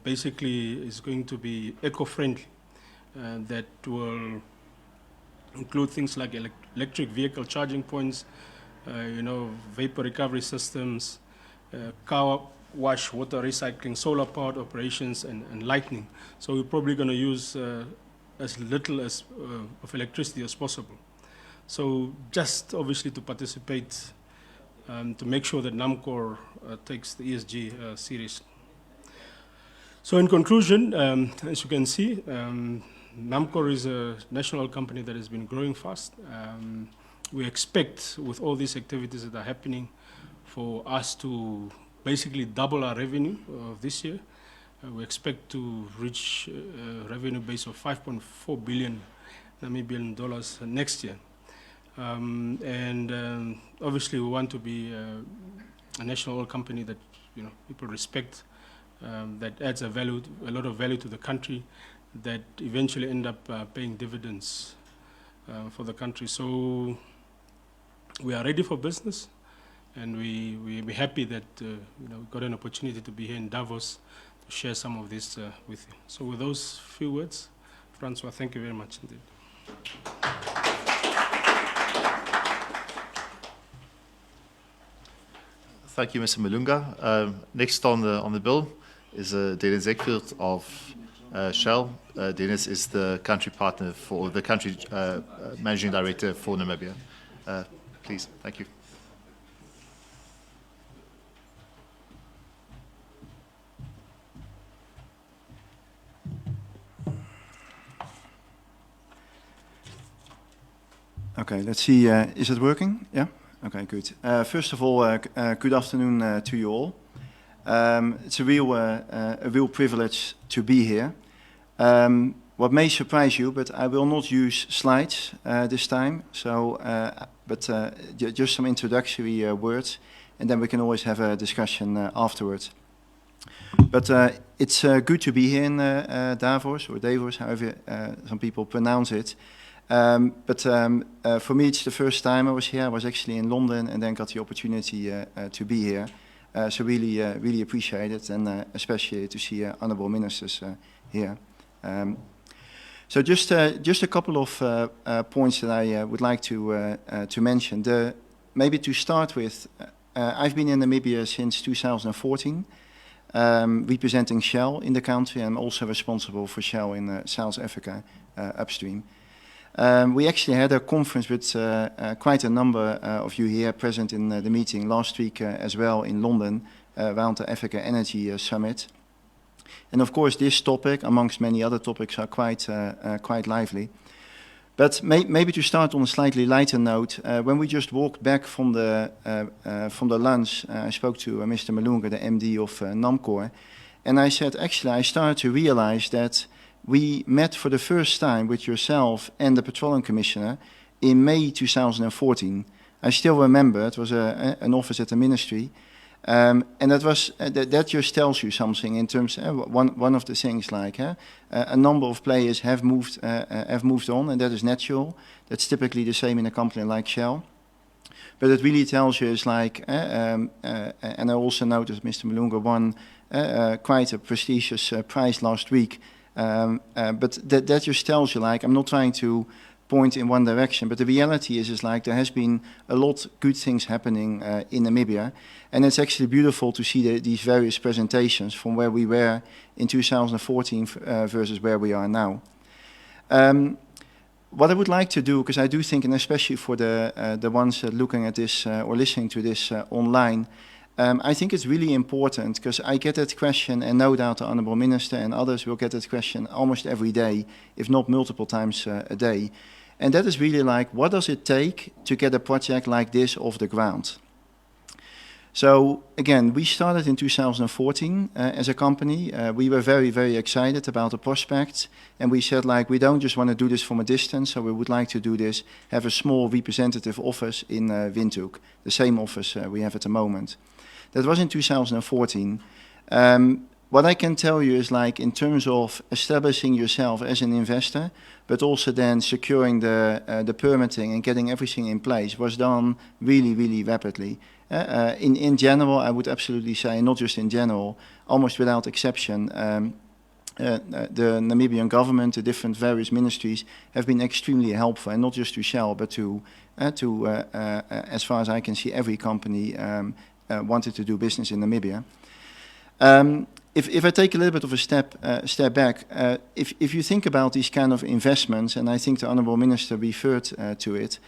basically is going to be eco-friendly, that will include things like electric vehicle charging points, vapor recovery systems, car wash, water recycling, solar powered operations, and lighting. So we're probably going to use as little of electricity as possible. So just obviously to participate, to make sure that Namco takes the ESG seriously. So in conclusion, as you can see, Namco is a national company that has been growing fast. We expect, with all these activities that are happening, for us to basically double our revenue this year. We expect to reach a revenue base of 5.4 billion Namibian dollars next year. Obviously we want to be a national oil company that people respect, that adds a lot of value to the country, that eventually end up paying dividends for the country. So we are ready for business, and we're happy that we got an opportunity to be here in Davos to share some of this with you. So with those few words, Francois, thank you very much indeed. Thank you, Mr. Malunga. Next on the bill is Dennis Zekfield of Shell. Dennis is the country partner for the country managing director for Namibia. Please, thank you. Okay, let's see. Is it working? Yeah? Okay, good. First of all, good afternoon to you all. It's a real privilege to be here. What may surprise you, but I will not use slides this time. So, just some introductory words, and then we can always have a discussion afterwards. But it's good to be here in Davos, or Davos, however some people pronounce it. For me, it's the first time I was here. I was actually in London and then got the opportunity to be here. So really appreciate it, and especially to see honourable ministers here. So just a couple of points that I would like to mention. Maybe to start with, I've been in Namibia since 2014, representing Shell in the country, and also responsible for Shell in South Africa upstream. We actually had a conference with quite a number of you here present in the meeting last week as well in London around the Africa Energy Summit. And of course this topic, amongst many other topics, are quite lively. But maybe to start on a slightly lighter note, when we just walked back from the lunch, I spoke to Mr. Malunga, the MD of Namco, and I said, actually, I started to realize that we met for the first time with yourself and the Petroleum Commissioner in May 2014. I still remember, it was an office at the ministry, and that just tells you something in terms of one of the things, like a number of players have moved on, and that is natural. That's typically the same in a company like Shell. But it really tells you, it's like, and I also noticed Mr. Malunga won quite a prestigious prize last week. But that just tells you, like, I'm not trying to point in one direction, but the reality is like there has been a lot of good things happening in Namibia, and it's actually beautiful to see these various presentations from where we were in 2014 versus where we are now. What I would like to do, because I do think, and especially for the ones looking at this or listening to this online, I think it's really important, because I get that question, and no doubt the Honourable Minister and others will get that question almost every day, if not multiple times a day. And that is really like, what does it take to get a project like this off the ground? So again, we started in 2014 as a company. We were very, very excited about the prospects, and we said, like, we don't just want to do this from a distance, so we would like to do this, have a small representative office in Windhoek, the same office we have at the moment. That was in 2014. What I can tell you is, like, in terms of establishing yourself as an investor, but also then securing the permitting and getting everything in place, was done really, really rapidly. In general, I would absolutely say, not just in general, almost without exception, the Namibian government, the different various ministries have been extremely helpful, and not just to Shell, but to as far as I can see, every company wanted to do business in Namibia. If I take a little bit of a step back, if you think about these kind of investments, and I think the Honourable Minister referred to it,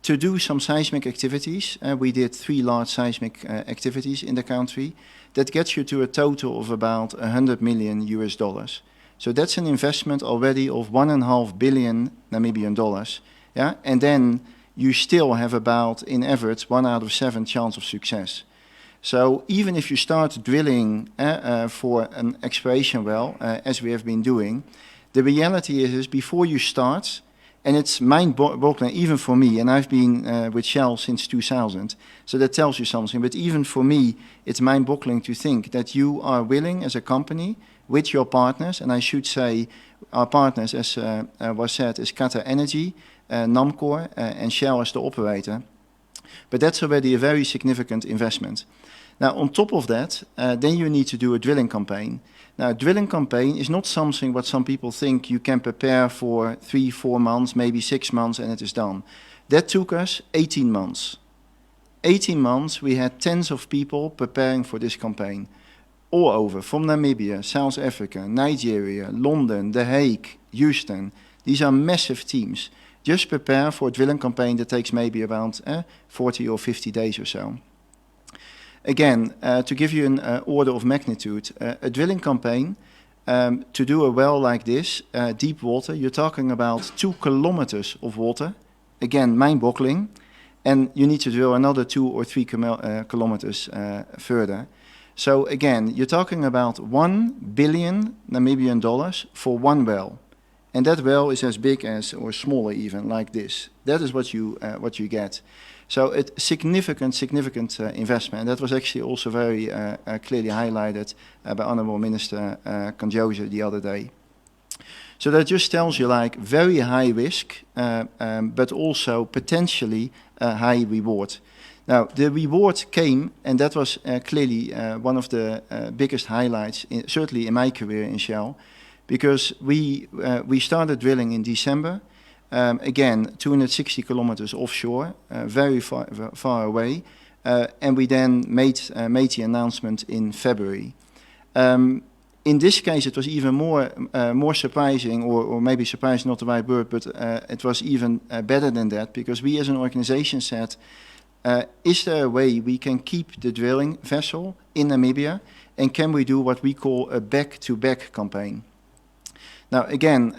to do some seismic activities, we did 3 large seismic activities in the country. That gets you to a total of about $100 million. So that's an investment already of 1.5 billion Namibian dollars. Yeah, and then you still have about, in average, 1 out of 7 chance of success. So even if you start drilling for an exploration well, as we have been doing, the reality is before you start, and it's mind-boggling even for me, and I've been with Shell since 2000, so that tells you something, but even for me, it's mind-boggling to think that you are willing as a company with your partners, and I should say our partners, as was said, is Qatar Energy, Namco, and Shell as the operator. But that's already a very significant investment. Now, on top of that, then you need to do a drilling campaign. Now, a drilling campaign is not something what some people think you can prepare for 3-4 months, maybe 6 months, and it is done. That took us 18 months. 18 months, we had tens of people preparing for this campaign. All over, from Namibia, South Africa, Nigeria, London, The Hague, Houston. These are massive teams. Just prepare for a drilling campaign that takes maybe around 40 or 50 days or so. Again, to give you an order of magnitude, a drilling campaign, to do a well like this, deep water, you're talking about 2 kilometers of water. Again, mind-boggling. And you need to drill another 2 or 3 kilometers further. So again, you're talking about 1 billion Namibian dollars for 1 well. And that well is as big as, or smaller even, like this. That is what you get. So it's significant investment. And that was actually also very clearly highlighted by Honourable Minister Kanjoza the other day. So that just tells you like very high risk, but also potentially a high reward. Now, the reward came, and that was clearly one of the biggest highlights, certainly in my career in Shell, because we started drilling in December, again, 260 kilometers offshore, very far away, and we then made the announcement in February. In this case, it was even more surprising, or maybe surprising not the right word, but it was even better than that, because we as an organization said, is there a way we can keep the drilling vessel in Namibia, and can we do what we call a back-to-back campaign? Now, again,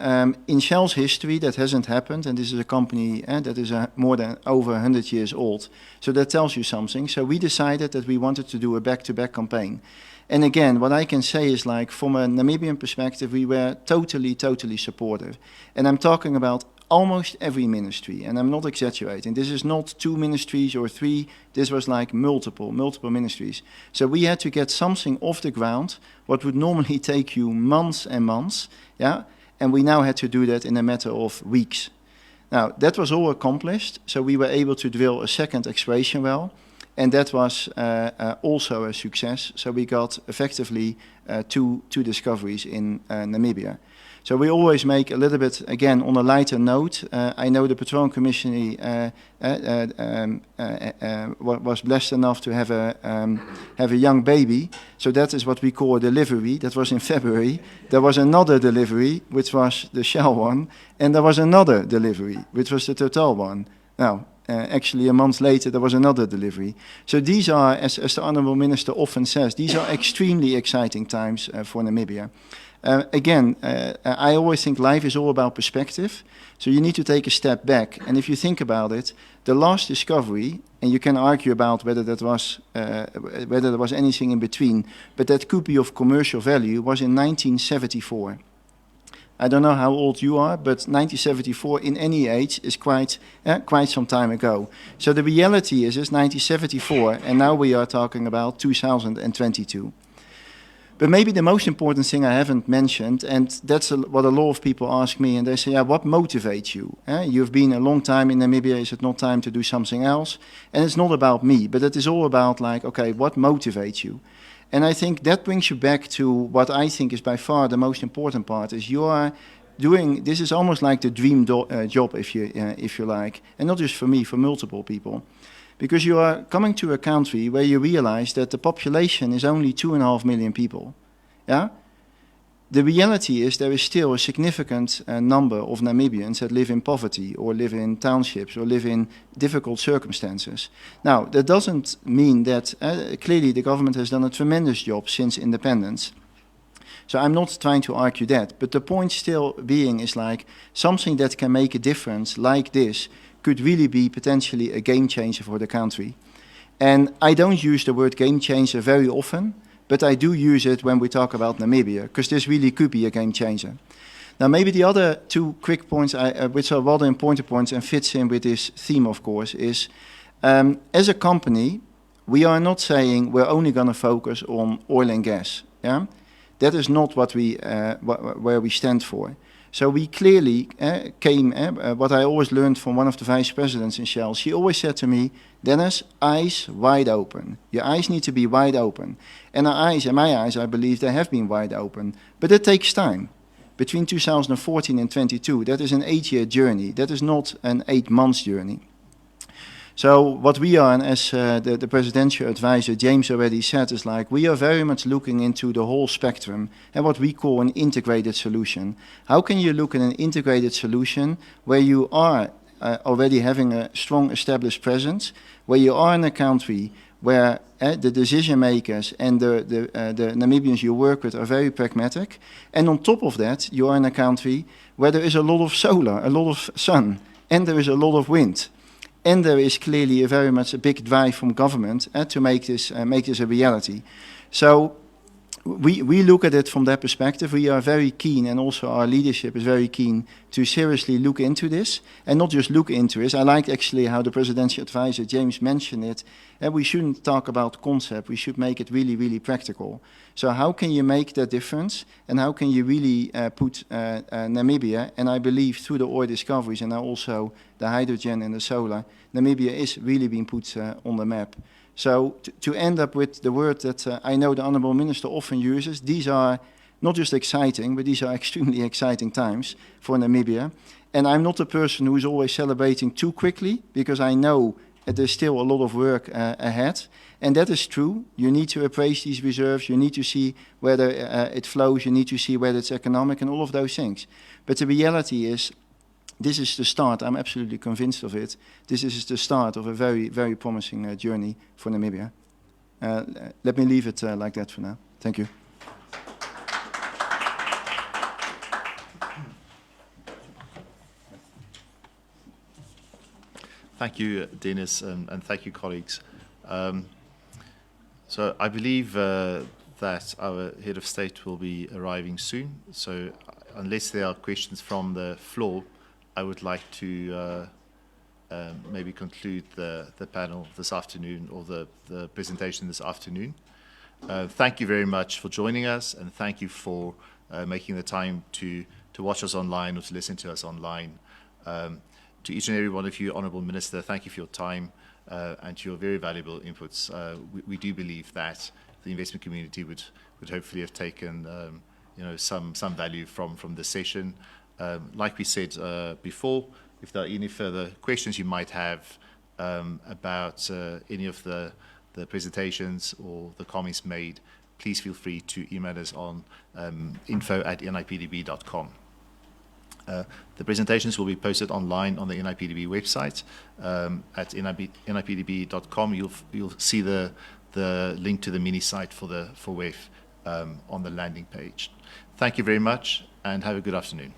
in Shell's history, that hasn't happened, and this is a company that is more than over 100 years old. So that tells you something. So we decided that we wanted to do a back-to-back campaign. And again, what I can say is like, from a Namibian perspective, we were totally supportive. And I'm talking about almost every ministry, and I'm not exaggerating. This is not 2 ministries or 3, this was like multiple ministries. So we had to get something off the ground, what would normally take you months and months, yeah? And we now had to do that in a matter of weeks. Now, that was all accomplished, so we were able to drill a second exploration well, and that was also a success. So we got effectively 2 discoveries in Namibia. So we always make a little bit, again, on a lighter note. I know the Petroleum Commission was blessed enough to have a young baby. So that is what we call a delivery. That was in February. There was another delivery, which was the Shell one. And there was another delivery, which was the Total one. Now, actually a month later, there was another delivery. So these are, as the Honourable Minister often says, these are extremely exciting times for Namibia. Again, I always think life is all about perspective. So you need to take a step back. And if you think about it, the last discovery, and you can argue about whether that was whether there was anything in between, but that could be of commercial value, was in 1974. I don't know how old you are, but 1974 in any age is quite some time ago. So the reality is 1974, and now we are talking about 2022. But maybe the most important thing I haven't mentioned, and that's what a lot of people ask me, and they say, yeah, what motivates you? You've been a long time in Namibia, is it not time to do something else? And it's not about me, but it is all about like, okay, what motivates you? And I think that brings you back to what I think is by far the most important part, is you are doing, this is almost like the dream job, if you like, and not just for me, for multiple people. Because you are coming to a country where you realize that the population is only 2.5 million people. Yeah? The reality is there is still a significant number of Namibians that live in poverty or live in townships or live in difficult circumstances. Now, that doesn't mean that clearly the government has done a tremendous job since independence. So I'm not trying to argue that, but the point still being is like something that can make a difference like this could really be potentially a game changer for the country. And I don't use the word game changer very often, but I do use it when we talk about Namibia, because this really could be a game changer. Now, maybe the other two quick points, which are rather important points and fits in with this theme, of course, is as a company, we are not saying we're only going to focus on oil and gas. Yeah? That is not what where we stand for. So we clearly what I always learned from one of the vice presidents in Shell, she always said to me, Dennis, eyes wide open. Your eyes need to be wide open. And our eyes, and my eyes, I believe they have been wide open. But it takes time. Between 2014 and 22, that is an 8-year journey. That is not an 8-month journey. So what we are, and as the presidential advisor James already said, is like we are very much looking into the whole spectrum and what we call an integrated solution. How can you look at an integrated solution where you are already having a strong established presence, where you are in a country where the decision makers and the Namibians you work with are very pragmatic, and on top of that you are in a country where there is a lot of solar, a lot of sun, and there is a lot of wind. And there is clearly very much a big drive from government to make this a reality. So we look at it from that perspective. We are very keen, and also our leadership is very keen to seriously look into this, and not just look into it. I like actually how the presidential advisor James mentioned it. And we shouldn't talk about concept. We should make it really, really practical. So how can you make that difference, and how can you really put Namibia, and I believe through the oil discoveries and now also the hydrogen and the solar, Namibia is really being put on the map. So to end up with the word that I know the Honourable Minister often uses, these are not just exciting, but these are extremely exciting times for Namibia. And I'm not a person who is always celebrating too quickly, because I know there's still a lot of work ahead. And that is true. You need to appraise these reserves. You need to see whether it flows. You need to see whether it's economic and all of those things. But the reality is, this is the start. I'm absolutely convinced of it. This is the start of a very, very promising journey for Namibia. Let me leave it like that for now. Thank you. Thank you, Dennis, and thank you, colleagues. So I believe that our head of state will be arriving soon. So unless there are questions from the floor, I would like to maybe conclude the panel this afternoon, or the presentation this afternoon. Thank you very much for joining us, and thank you for making the time to watch us online or to listen to us online. To each and every one of you, Honourable Minister, thank you for your time and your very valuable inputs. We do believe that the investment community would hopefully have taken some value from this session. Like we said before, if there are any further questions you might have about any of the presentations or the comments made, please feel free to email us on info@nipdb.com. The presentations will be posted online on the NIPDB website at nipdb.com. You'll see the link to the mini site for WEF on the landing page. Thank you very much, and have a good afternoon.